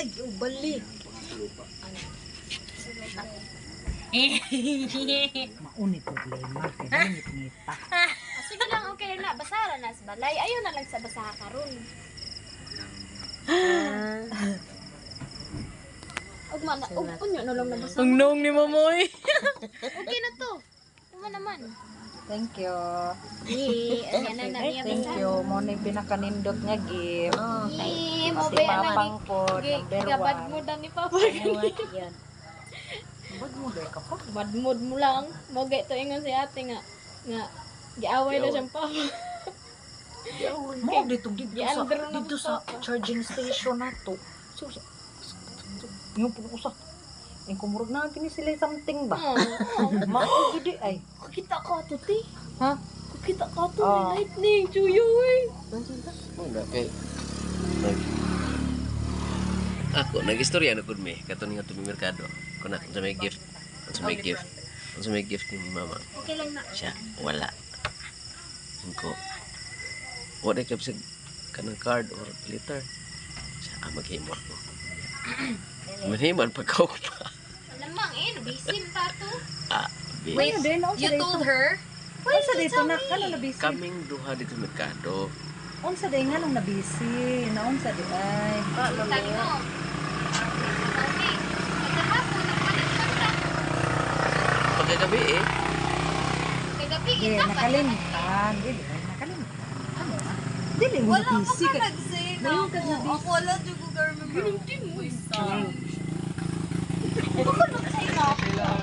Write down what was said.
Ay, bali. Maunit problema. Kaya ngit-ngita. Sige lang, okay na. Basahan na sa balay. Ayaw na lang sa basaha karon. Ug man, unyo na lang na basahan. Ang nong ni Mamoy. Okay na to. Kuma naman. Thank you. Ayan na niya Thank basahan. you. Mo na pinakanindot nga gift. Mo Pati ba yan mapang po, number Gabad mo 1. dan ni Papa. Yan. Ba't mo ba ka pa? Badmod mo lang. Mo gay to ingon si ate nga giaway na siyang Papa. Mo dito sa charging station na to. Yung pusa. Yung kumurog na natin sila something ba? Mao gidi ay. Kita ka to ti. Ha? Kita ka to lightning chuyo eh. Wala kay ako nag-istorya na kun mi katon nga tumi merkado kun sa may gift sa may gift ni mama Okay lang na. siya wala ko wala kay bisag kanang card or letter siya maghimot ko manhiman pagkaw ko pa Alamang bisim pa to. Wait, You told her? Unsa dito na kana na busy? kaming duha dito merkado Unsa day nga nang na busy? Naunsa di ay. Sabi mo. Okay. Magkahapon nagpalit lang ta. pagkagabi Kagabi Di kita pa. nakalimutan. Dili ay nakalimutan. Ano ah? Dili mo Wala mo busy ka ka. nag-say na Ngayon ka ako. na busy. Ako wala dyan ko ka remember. Hindi mo isa. Ako nag-say na ako.